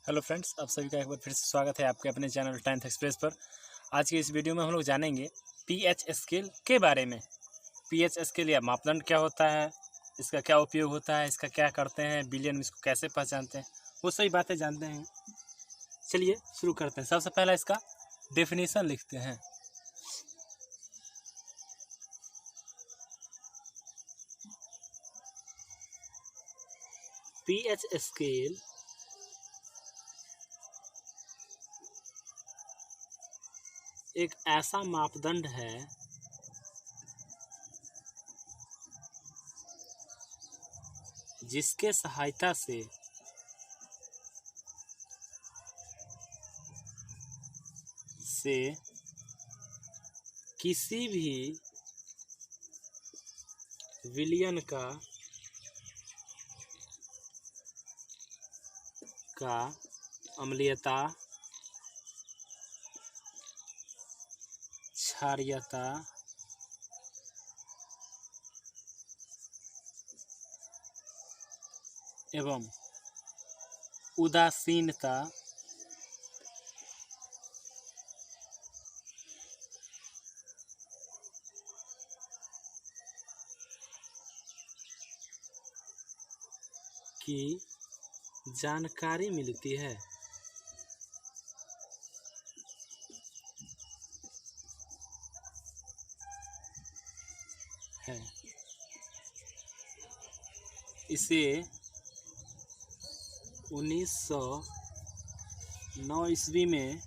Hello friends, आप सभी का एक बार फिर से स्वागत है आपके अपने चैनल 10th एक्सप्रेस पर। आज की इस वीडियो में हम लोग जानेंगे पीएच स्केल के बारे में। पीएच स्केल या मापदंड क्या होता है, इसका क्या उपयोग होता है, इसका क्या करते हैं, बिलियन में इसको कैसे पहचानते हैं, वो सही बातें जानते हैं। चलिए शुरू करते हैं। सबसे पहला इसका डेफिनेशन लिखते हैं। पीएच स्केल एक ऐसा मापदंड है जिसके सहायता से किसी भी विलयन का अम्लीयता, क्षारीयता एवं उदासीनता की जानकारी मिलती है। इसे 1909 ईस्वी में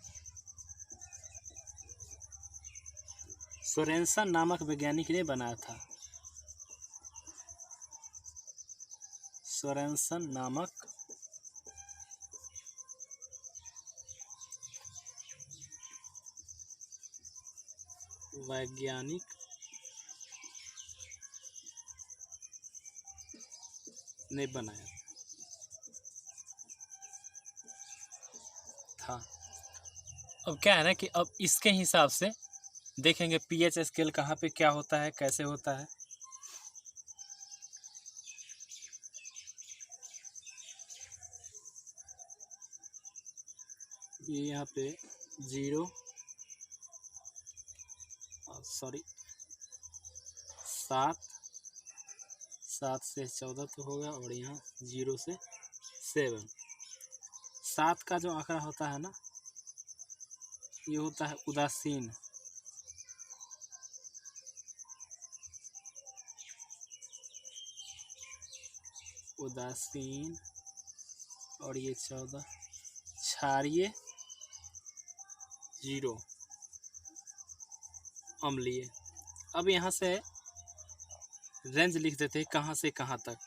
सोरेनसन नामक वैज्ञानिक ने बनाया था। सोरेनसन नामक वैज्ञानिक ने बनाया था। अब क्या है ना कि अब इसके हिसाब से देखेंगे पीएच स्केल कहाँ पे क्या होता है, कैसे होता है। ये यहाँ पे 7 से 14 तो होगा, और यहाँ 0 से 7। 7 का जो आंकड़ा होता है ना, ये होता है उदासीन। और ये 14 क्षारीय, 0 अम्लीय। अब यहाँ से रेंज लिख देते हैं कहाँ से कहाँ तक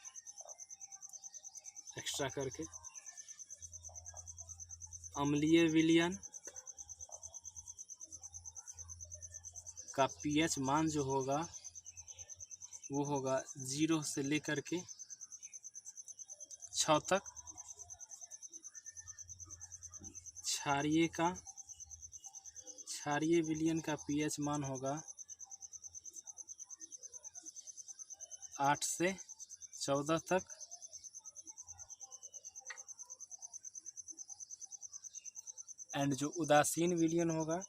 एक्स्ट्रा करके। अम्लीय विलयन का पीएच मान जो होगा वो होगा 0 से लेकर के 6 तक। क्षारीय विलयन का पीएच मान होगा 8 से 14 तक। एंड जो उदासीन विलयन होगा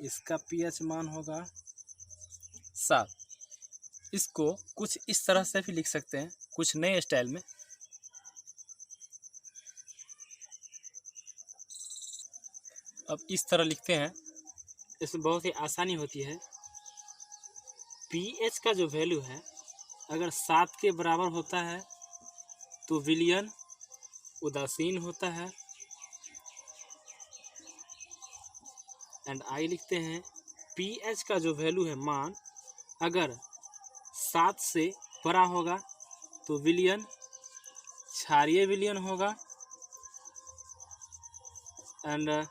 इसका पीएच मान होगा 7। इसको कुछ इस तरह से भी लिख सकते हैं, कुछ नए स्टाइल में। अब इस तरह लिखते हैं, इसमें बहुत ही आसानी होती है। पीएच का जो वैल्यू है अगर 7 के बराबर होता है तो विलयन उदासीन होता है। एंड आई लिखते हैं पीएच का जो वैल्यू है मान अगर 7 से बड़ा होगा तो विलयन क्षारीय विलयन होगा। एंड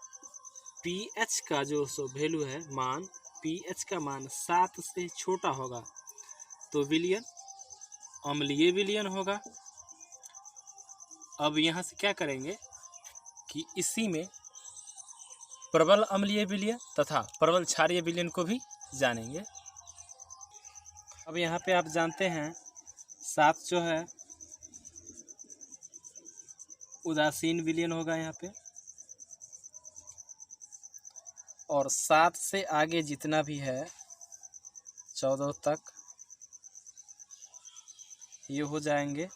पीएच का जो वैल्यू है मान, पीएच का मान 7 से छोटा होगा तो विलयन अम्लीय विलयन होगा। अब यहाँ से क्या करेंगे कि इसी में प्रबल अम्लीय विलयन तथा प्रबल क्षारीय विलयन को भी जानेंगे। अब यहाँ पे आप जानते हैं 7 जो है उदासीन विलयन होगा यहाँ पे। और 7 से आगे जितना भी है 14 तक ये हो जाएंगे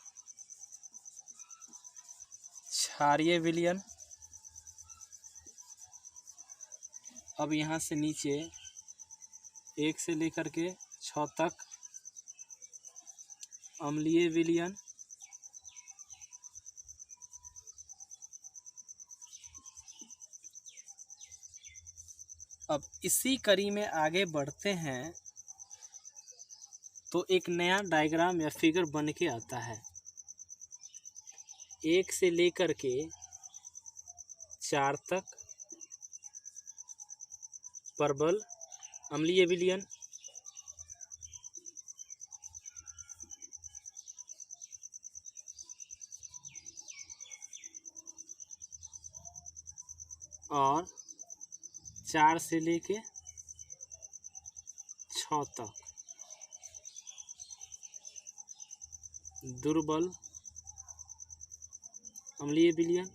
क्षारीय विलयन। अब यहाँ से नीचे 1 से लेकर के 6 तक अम्लीय विलयन। अब इसी कड़ी में आगे बढ़ते हैं तो एक नया डायग्राम या फिगर बन के आता है। 1 से लेकर के 4 तक प्रबल अम्लीय विलयन। और 4 से लेके 6 तक दुर्बल अम्लीय विलयन।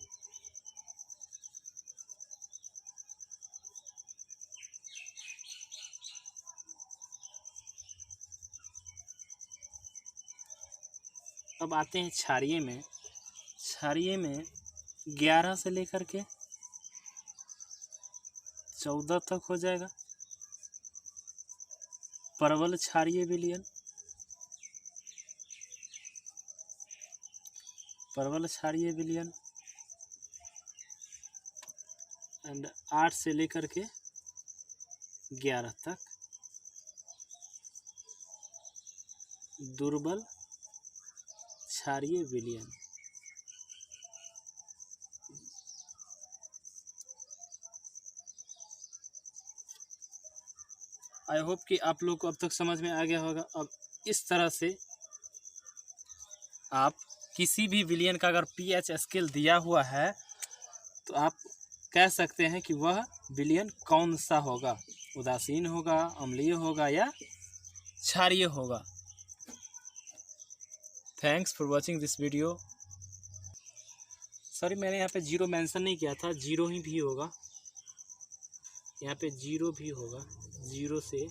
अब आते हैं क्षारीय में। क्षारीय में 11 से लेकर के 14 तक हो जाएगा प्रबल क्षारीय विलयन। प्रबल क्षारीय विलयन। एंड 8 से लेकर के 11 तक दुर्बल क्षारीय विलयन। आई होप कि आप लोग को अब तक समझ में आ गया होगा। अब इस तरह से आप किसी भी विलयन का अगर पीएच स्केल दिया हुआ है तो आप कह सकते हैं कि वह विलयन कौन सा होगा, उदासीन होगा, अम्लीय होगा या क्षारीय होगा। Thanks for watching this video. Sorry, मैंने यहाँ पे 0 मेंशन नहीं किया था, 0 ही भी होगा। यहाँ पे 0 भी होगा, 0 से